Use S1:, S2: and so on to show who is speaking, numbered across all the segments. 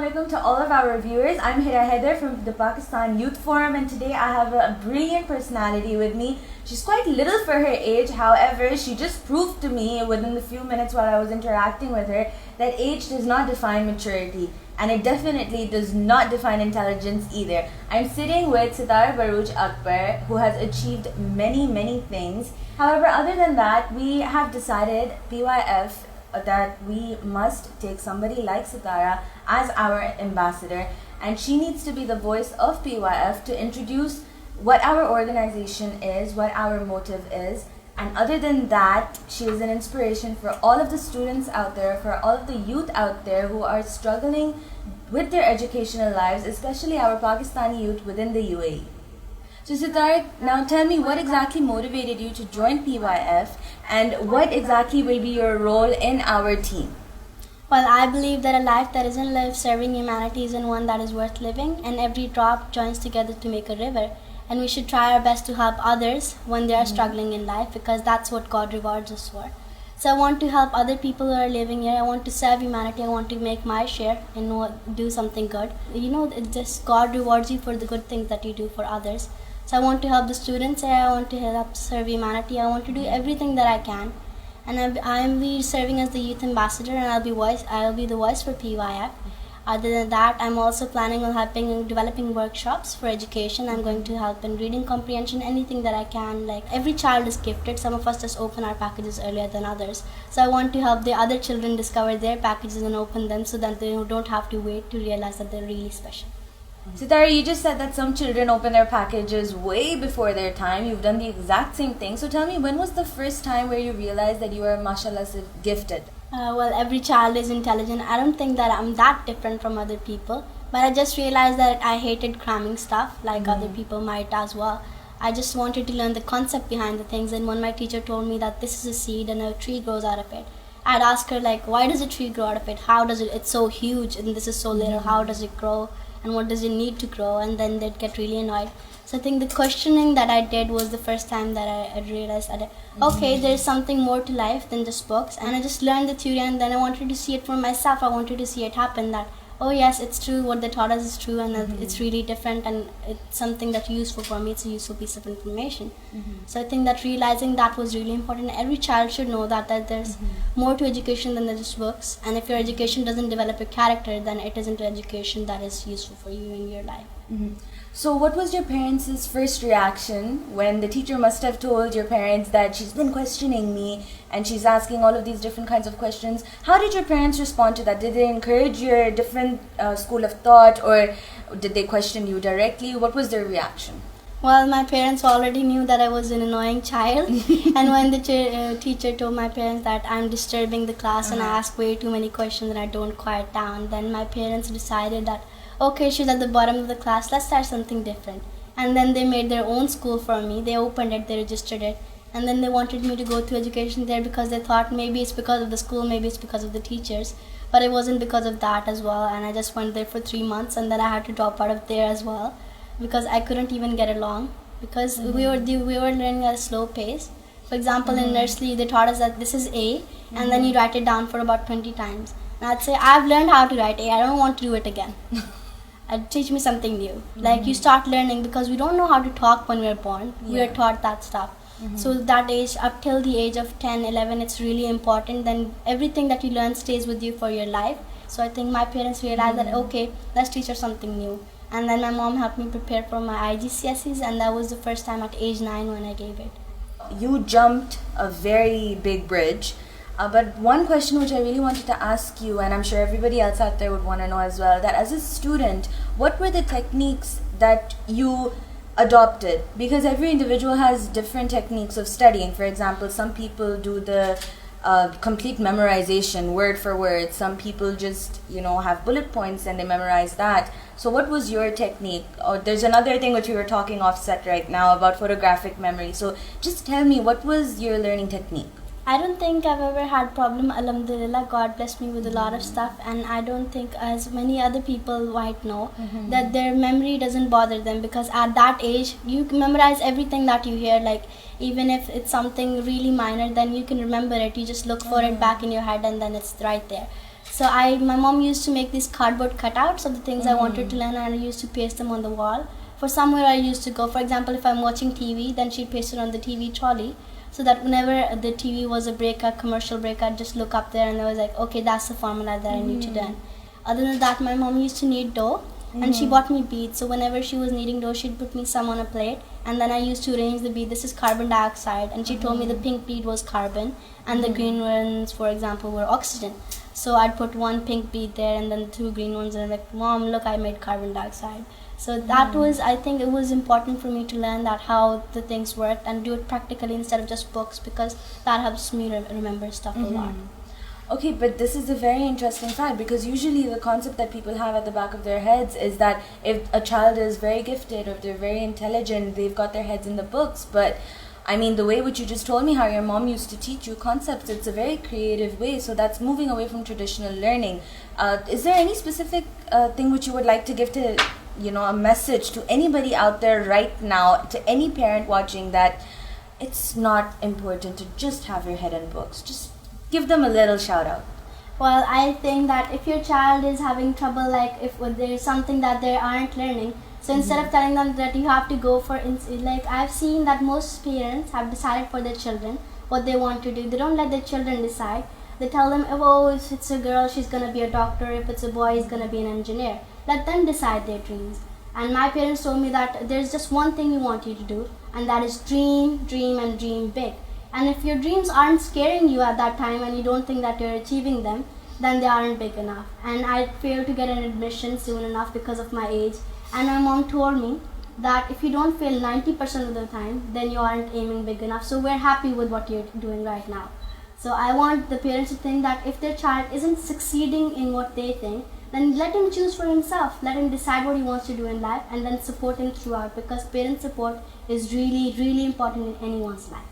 S1: alaikum to all of our viewers. I'm Hyder from the Pakistan Youth Forum, and today I have a brilliant personality with me. She's quite little for her age, however, she just proved to me within the few minutes while I was interacting with her that age does not define maturity, and it definitely does not define intelligence either. I'm sitting with Sitara Barooj Akbar, who has achieved many things. However, other than that, we have decided, PYF, that we must take somebody like Sitara as our ambassador, and she needs to be the voice of PYF to introduce what our organization is, what our motive is. And other than that, she is an inspiration for all of the students out there, for all of the youth out there who are struggling with their educational lives, especially our Pakistani youth within the UAE. So Sitara, now tell me, what exactly motivated you to join PYF, and what exactly will be your role in our team?
S2: Well, I believe that a life that isn't lived serving humanity isn't one that is worth living, and every drop joins together to make a river. And we should try our best to help others when they are struggling in life, because that's what God rewards us for. So I want to help other people who are living here. I want to serve humanity. I want to make my share and do something good. You know, just God rewards you for the good things that you do for others. So I want to help the students here. I want to help serve humanity. I want to do everything that I can. And I'll be serving as the youth ambassador, and I'll be the voice for PYF. Other than that, I'm also planning on helping in developing workshops for education. I'm going to help in reading comprehension, anything that I can. Like, every child is gifted. Some of us just open our packages earlier than others. So I want to help the other children discover their packages and open them so that they don't have to wait to realize that they're really special.
S1: Sitara, you just said that some children open their packages way before their time. You've done the exact same thing. So tell me, when was the first time where you realized that you were, mashallah, gifted?
S2: Well, every child is intelligent. I don't think that I'm that different from other people. But I just realized that I hated cramming stuff, like other people might as well. I just wanted to learn the concept behind the things. And when my teacher told me that this is a seed and a tree grows out of it, I'd ask her, like, why does a tree grow out of it? How does it? It's so huge and this is so little. How does it grow? And what does it need to grow? And then they'd get really annoyed. So I think the questioning that I did was the first time that I realized that, okay, there's something more to life than just books. And I just learned the theory, and then I wanted to see it for myself. I wanted to see it happen, that, oh yes, it's true, what they taught us is true, and it's really different, and it's something that's useful for me. It's a useful piece of information. So I think that realizing that was really important. Every child should know that there's more to education than just books. And if your education doesn't develop your character, then it isn't an education that is useful for you in your life.
S1: So what was your parents' first reaction when the teacher must have told your parents that she's been questioning me and she's asking all of these different kinds of questions? How did your parents respond to that? Did they encourage your different school of thought, or did they question you directly? What was their reaction?
S2: Well, my parents already knew that I was an annoying child. And when the teacher told my parents that I'm disturbing the class and I ask way too many questions and I don't quiet down, then my parents decided that, okay, she's at the bottom of the class, let's start something different. And then they made their own school for me. They opened it, they registered it, and then they wanted me to go to education there because they thought maybe it's because of the school, maybe it's because of the teachers. But it wasn't because of that as well, and I just went there for 3 months, and then I had to drop out of there as well because I couldn't even get along, because we were learning at a slow pace. For example, in nursery, they taught us that this is A, and then you write it down for about 20 times. And I'd say, I've learned how to write A, I don't want to do it again. Teach me something new. Like, you start learning, because we don't know how to talk when we're born. We are taught that stuff. So that age, up till the age of 10, 11, it's really important. Then everything that you learn stays with you for your life. So I think my parents realized that, okay, let's teach her something new. And then my mom helped me prepare for my IGCSEs, and that was the first time at age 9 when I gave it.
S1: You jumped a very big bridge. But one question which I really wanted to ask you, and I'm sure everybody else out there would want to know as well, that as a student, what were the techniques that you adopted? Because every individual has different techniques of studying. For example, some people do the complete memorization, word for word. Some people just, have bullet points and they memorize that. So what was your technique? There's another thing which we were talking offset right now about photographic memory. So just tell me, what was your learning technique?
S2: I don't think I've ever had problem. Alhamdulillah, God blessed me with a lot of stuff, and I don't think, as many other people might know, that their memory doesn't bother them, because at that age you can memorize everything that you hear. Like, even if it's something really minor, then you can remember it. You just look for it back in your head, and then it's right there. So my mom used to make these cardboard cutouts of the things I wanted to learn, and I used to paste them on the wall. For somewhere I used to go, for example, if I'm watching TV, then she'd paste it on the TV trolley, so that whenever the TV was a commercial break, I'd just look up there and I was like, okay, that's the formula that I need to learn. Other than that, my mom used to knead dough, and she bought me beads. So whenever she was kneading dough, she'd put me some on a plate, and then I used to arrange the bead. This is carbon dioxide, and she told me the pink bead was carbon, and the green ones, for example, were oxygen. So I'd put one pink bead there and then 2 green ones, and I'm like, Mom, look, I made carbon dioxide. So that was, I think it was important for me to learn that how the things work and do it practically instead of just books, because that helps me remember stuff a lot.
S1: Okay, but this is a very interesting fact, because usually the concept that people have at the back of their heads is that if a child is very gifted or if they're very intelligent, they've got their heads in the books. But I mean, the way which you just told me how your mom used to teach you concepts, it's a very creative way. So that's moving away from traditional learning. Is there any specific thing which you would like to give to, a message to anybody out there right now, to any parent watching, that it's not important to just have your head in books? Just give them a little shout out.
S2: Well, I think that if your child is having trouble, like if there's something that they aren't learning, so instead of telling them that you have to go for, like I've seen that most parents have decided for their children what they want to do. They don't let their children decide. They tell them, oh, if it's a girl, she's going to be a doctor. If it's a boy, he's going to be an engineer. Let them decide their dreams. And my parents told me that there's just one thing we want you to do, and that is dream, dream, and dream big. And if your dreams aren't scaring you at that time and you don't think that you're achieving them, then they aren't big enough. And I failed to get an admission soon enough because of my age. And my mom told me that if you don't fail 90% of the time, then you aren't aiming big enough. So we're happy with what you're doing right now. So I want the parents to think that if their child isn't succeeding in what they think, then let him choose for himself. Let him decide what he wants to do in life, and then support him throughout, because parent support is really, really important in anyone's life.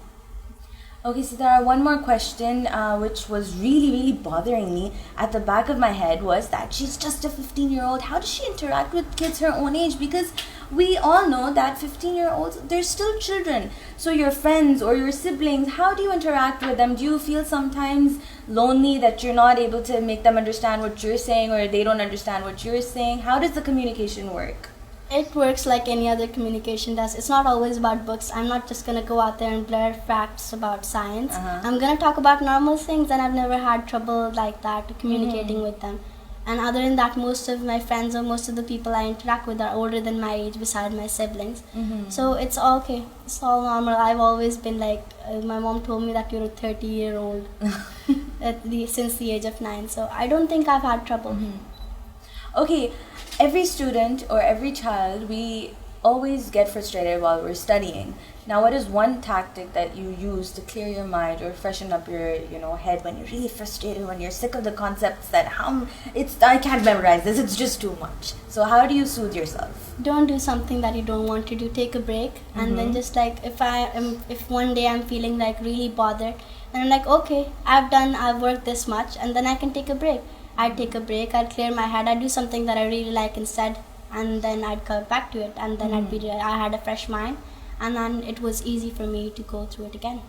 S1: Okay, Sitara, one more question which was really, really bothering me at the back of my head was that she's just a 15-year-old. How does she interact with kids her own age? Because we all know that 15-year-olds, they're still children. So your friends or your siblings, how do you interact with them? Do you feel sometimes lonely that you're not able to make them understand what you're saying, or they don't understand what you're saying? How does the communication work?
S2: It works like any other communication does. It's not always about books. I'm not just going to go out there and blare facts about science. I'm going to talk about normal things, and I've never had trouble like that communicating with them. And other than that, most of my friends or most of the people I interact with are older than my age beside my siblings. So it's all okay. It's all normal. I've always been like, my mom told me that you're a 30-year-old since the age of 9. So I don't think I've had trouble.
S1: Okay, every student or every child, we always get frustrated while we're studying. Now, what is one tactic that you use to clear your mind or freshen up your head when you're really frustrated, when you're sick of the concepts that I can't memorize this, it's just too much? So how do you soothe yourself?
S2: Don't do something that you don't want to do. Take a break, and then just like if one day I'm feeling like really bothered, and I'm like, okay, I've worked this much, and then I can take a break. I'd take a break, I'd clear my head, I'd do something that I really like instead, and then I'd come back to it, and then I had a fresh mind, and then it was easy for me to go through it again.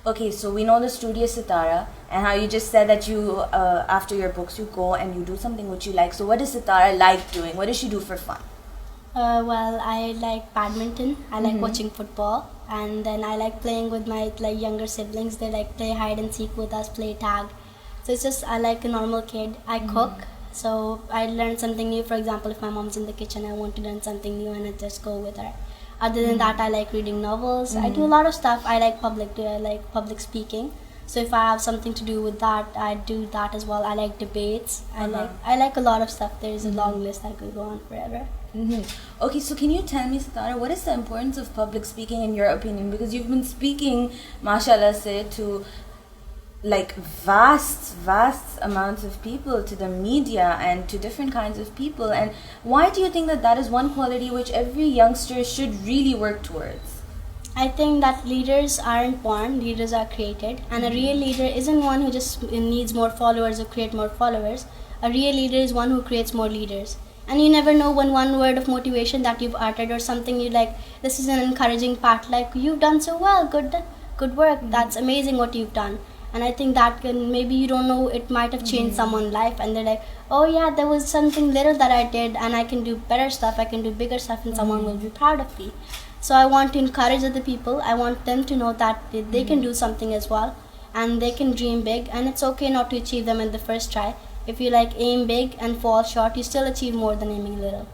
S1: Okay, so we know the studio Sitara, and how you just said that you, after your books, you go and you do something which you like. So what does Sitara like doing? What does she do for fun?
S2: Well, I like badminton, I like watching football, and then I like playing with my younger siblings. They play hide and seek with us, play tag. So it's just, I like a normal kid. I cook, so I learn something new. For example, if my mom's in the kitchen, I want to learn something new, and I just go with her. Other than that, I like reading novels. I do a lot of stuff. I like public speaking. So if I have something to do with that, I do that as well. I like debates. I like a lot of stuff. There is a long list that could go on forever.
S1: Okay, so can you tell me, Sitara, what is the importance of public speaking in your opinion? Because you've been speaking, mashallah say, to vast amounts of people, to the media and to different kinds of people. And why do you think that is one quality which every youngster should really work towards?
S2: I think that leaders aren't born, leaders are created, and a real leader isn't one who just needs more followers or create more followers. A real leader is one who creates more leaders. And you never know when one word of motivation that you've uttered or something you like, this is an encouraging part, like, you've done so well, good work, that's amazing what you've done. And I think that can, maybe you don't know, it might have changed someone's life, and they're like, oh yeah, there was something little that I did, and I can do better stuff, I can do bigger stuff, and someone will be proud of me. So I want to encourage other people. I want them to know that they can do something as well, and they can dream big, and it's okay not to achieve them in the first try. If you like aim big and fall short, you still achieve more than aiming little.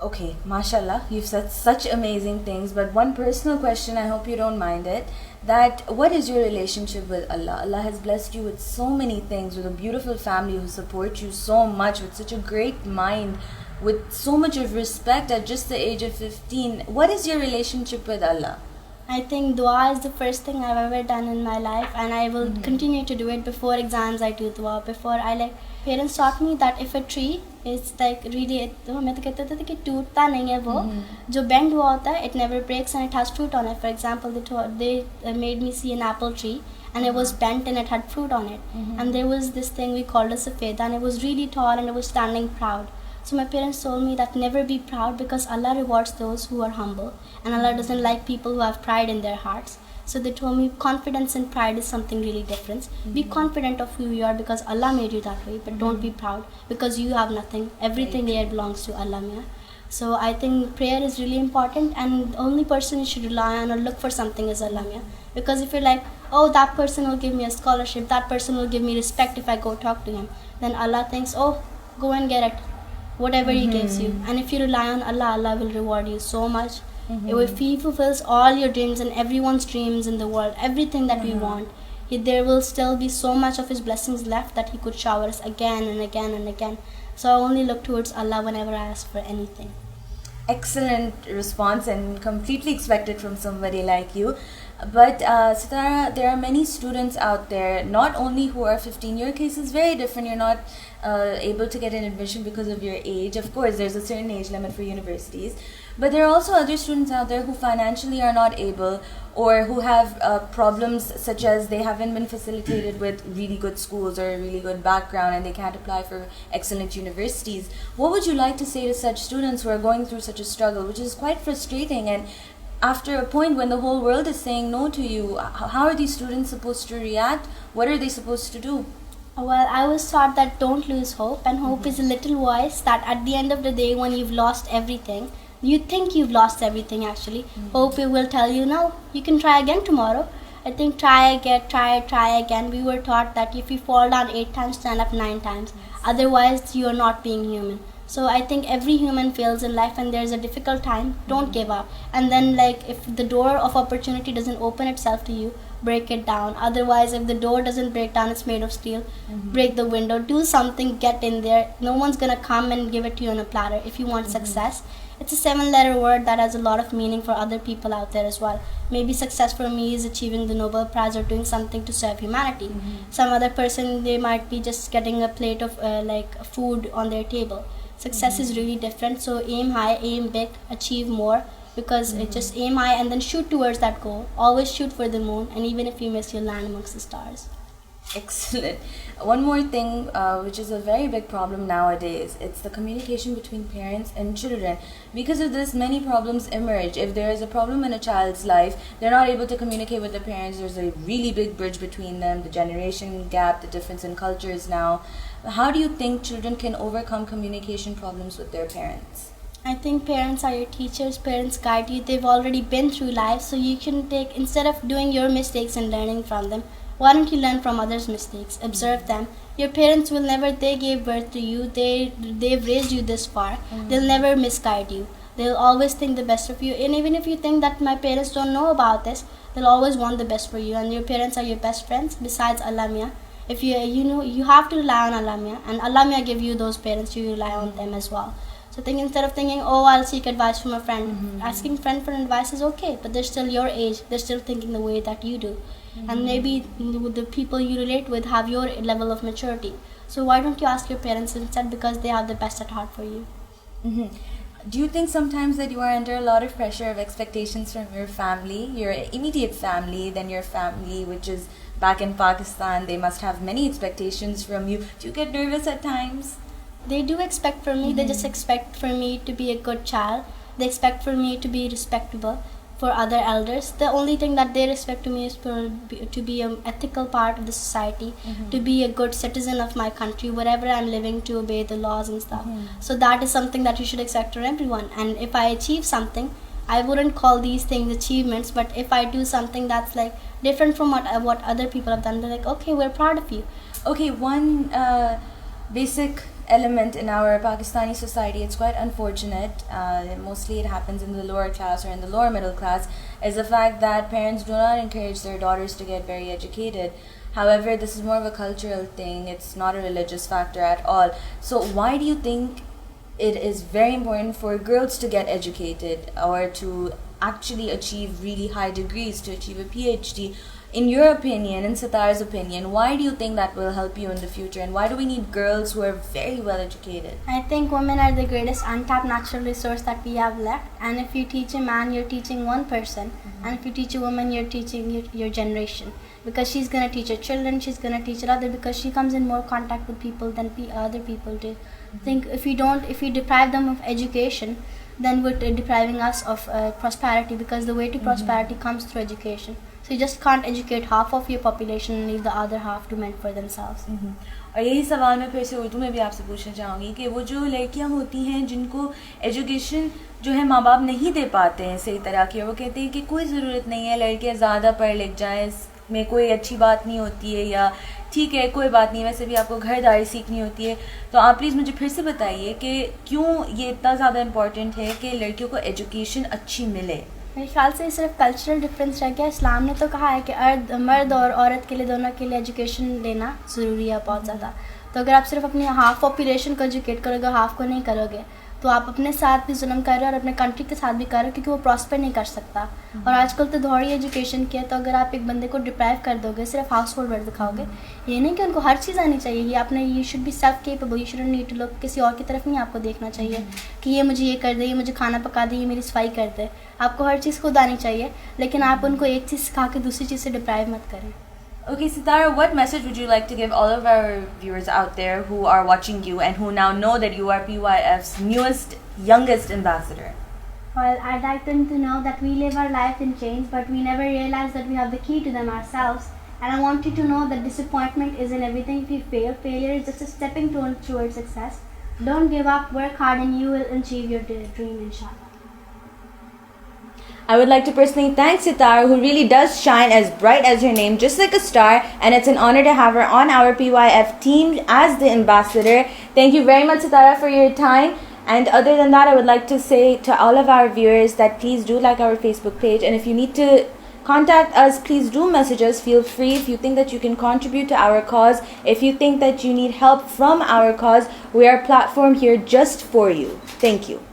S1: Okay, mashallah, you've said such amazing things, but one personal question, I hope you don't mind it, that what is your relationship with Allah? Allah has blessed you with so many things, with a beautiful family who support you so much, with such a great mind, with so much of respect at just the age of 15. What is your relationship with Allah?
S2: I think dua is the first thing I've ever done in my life, and I will continue to do it. Before exams I do dua. Before I like, parents taught me that if a tree is like really, हमें तो कहते थे कि टूटता नहीं है वो, जो bend हुआ होता है, it never breaks and it has fruit on it. For example, they made me see an apple tree, and it was bent and it had fruit on it. And there was this thing we called a safeda, and it was really tall and it was standing proud. So my parents told me that never be proud, because Allah rewards those who are humble, and Allah doesn't like people who have pride in their hearts. So they told me confidence and pride is something really different. Be confident of who you are because Allah made you that way, but don't be proud because you have nothing. Everything here belongs to Allah. Yeah? So I think prayer is really important, and the only person you should rely on or look for something is Allah. Yeah? Because if you're like, oh, that person will give me a scholarship, that person will give me respect if I go talk to him, then Allah thinks, oh, go and get it. Whatever He gives you. And if you rely on Allah, Allah will reward you so much. If He fulfills all your dreams and everyone's dreams in the world, everything that we want, there will still be so much of His blessings left that He could shower us again and again and again. So I only look towards Allah whenever I ask for anything.
S1: Excellent response, and completely expected from somebody like you. But Sitara, there are many students out there, not only who are 15. Your case is very different. You're not able to get an admission because of your age. Of course, there's a certain age limit for universities. But there are also other students out there who financially are not able, or who have problems such as they haven't been facilitated with really good schools or a really good background, and they can't apply for excellent universities. What would you like to say to such students who are going through such a struggle, which is quite frustrating? And after a point when the whole world is saying no to you, how are these students supposed to react? What are they supposed to do?
S2: Well, I was taught that don't lose hope, and hope is a little voice that at the end of the day, when you've lost everything, you think you've lost everything actually. Hope will tell you, no, you can try again tomorrow. I think try again. We were taught that if you fall down 8 times, stand up 9 times. Otherwise, you are not being human. So I think every human fails in life, and there's a difficult time. Don't give up. And then, like, if the door of opportunity doesn't open itself to you, break it down. Otherwise, if the door doesn't break down, it's made of steel. Break the window. Do something. Get in there. No one's gonna come and give it to you on a platter. If you want success, it's a 7-letter word that has a lot of meaning for other people out there as well. Maybe success for me is achieving the Nobel Prize or doing something to serve humanity. Some other person, they might be just getting a plate of like food on their table. Success is really different. So aim high, aim big, achieve more, because it just aim high and then shoot towards that goal. Always shoot for the moon, and even if you miss, you'll land amongst the stars.
S1: Excellent. One more thing, which is a very big problem nowadays, it's the communication between parents and children. Because of this, many problems emerge. If there is a problem in a child's life, they're not able to communicate with their parents. There's a really big bridge between them, the generation gap, the difference in cultures now. How do you think children can overcome communication problems with their parents?
S2: I think parents are your teachers, parents guide you. They've already been through life, so you can take, instead of doing your mistakes and learning from them, why don't you learn from others' mistakes? Observe them. Your parents will never, they gave birth to you, they've raised you this far. They'll never misguide you. They'll always think the best of you. And even if you think that my parents don't know about this, they'll always want the best for you. And your parents are your best friends besides Allah Mia. If you have to rely on Allah Mia, and Allah Mia give you those parents, you rely on them as well. So instead of thinking, oh, I'll seek advice from a friend, asking friend for advice is okay, but they're still your age, they're still thinking the way that you do. And maybe the people you relate with have your level of maturity. So why don't you ask your parents instead, because they have the best at heart for you.
S1: Do you think sometimes that you are under a lot of pressure of expectations from your family, your immediate family, then your family which is back in Pakistan? They must have many expectations from you. Do you get nervous at times?
S2: They do expect from me. They just expect for me to be a good child. They expect for me to be respectable. for other elders. The only thing that they respect to me is to be an ethical part of the society, to be a good citizen of my country, wherever I'm living, to obey the laws and stuff. So that is something that you should expect from everyone. And if I achieve something, I wouldn't call these things achievements, but if I do something that's like different from what other people have done, they're like, okay, we're proud of you.
S1: Okay, one basic element in our Pakistani society, it's quite unfortunate, mostly it happens in the lower class or in the lower middle class, is the fact that parents do not encourage their daughters to get very educated. However, this is more of a cultural thing, it's not a religious factor at all. So why do you think it is very important for girls to get educated or to actually achieve really high degrees, to achieve a PhD? In your opinion, in Sitara's opinion, why do you think that will help you in the future, and why do we need girls who are very well educated?
S2: I think women are the greatest untapped natural resource that we have left, and if you teach a man, you're teaching one person, and if you teach a woman, you're teaching your generation, because she's going to teach her children, she's going to teach her other, because she comes in more contact with people than other people do. I think if you deprive them of education, then we're depriving us of prosperity, because the way to prosperity comes through education. So you just can't educate half of your population and leave the other half to meant for themselves.
S1: और यही सवाल मैं फिर से उर्दू में भी आपसे पूछना चाहूँगी कि वो जो लड़कियाँ होती हैं जिनको एजुकेशन जो है माँ बाप नहीं दे पाते हैं सही तरह की, वो कहते हैं कि कोई ज़रूरत नहीं है, लड़कियाँ ज़्यादा पढ़ लिख जाएँ, इसमें कोई अच्छी बात नहीं होती है, या ठीक है कोई बात नहीं, वैसे भी आपको घरदारी सीखनी होती है. तो आप प्लीज़ मुझे फिर से बताइए कि क्यों ये इतना ज़्यादा इम्पॉर्टेंट है कि लड़कियों को एजुकेशन अच्छी मिले.
S2: मेरे ख्याल से सिर्फ कल्चरल डिफरेंस रह गया. इस्लाम ने तो कहा है कि मर्द और औरत के लिए, दोनों के लिए एजुकेशन लेना ज़रूरी है बहुत ज़्यादा. तो अगर आप सिर्फ अपनी हाफ पॉपुलेशन को एजुकेट करोगे, हाफ को नहीं करोगे, तो आप अपने साथ भी जुल्म कर रहे हो और अपने कंट्री के साथ भी कर रहे हो, क्योंकि वो प्रॉस्पर नहीं कर सकता. और आजकल तो दौड़ ही एजुकेशन की है. तो अगर आप एक बंदे को डिप्राइव कर दोगे, सिर्फ हाउस होल्ड वर्क दिखाओगे, ये नहीं कि उनको हर चीज़ आनी चाहिए. ये आपने you should be self capable, you shouldn't need to look, किसी और की तरफ नहीं आपको देखना चाहिए कि ये मुझे ये कर दे, ये मुझे खाना पका दे, ये मेरी सफाई कर दे. आपको हर चीज़ खुद आनी चाहिए, लेकिन आप उनको एक चीज़ सिखा के दूसरी चीज़ से डिप्राइव मत करें.
S1: Okay, Sitara, what message would you like to give all of our viewers out there who are watching you and who now know that you are PYF's newest, youngest ambassador?
S2: Well, I'd like them to know that we live our life in chains, but we never realize that we have the key to them ourselves. And I want you to know that disappointment isn't everything. If you fail, failure is just a stepping stone towards success. Don't give up, work hard, and you will achieve your dream, inshallah.
S1: I would like to personally thank Sitara, who really does shine as bright as her name, just like a star, and it's an honor to have her on our PYF team as the ambassador. Thank you very much, Sitara, for your time. And other than that, I would like to say to all of our viewers that please do like our Facebook page, and if you need to contact us, please do message us. Feel free if you think that you can contribute to our cause. If you think that you need help from our cause, we are a platform here just for you. Thank you.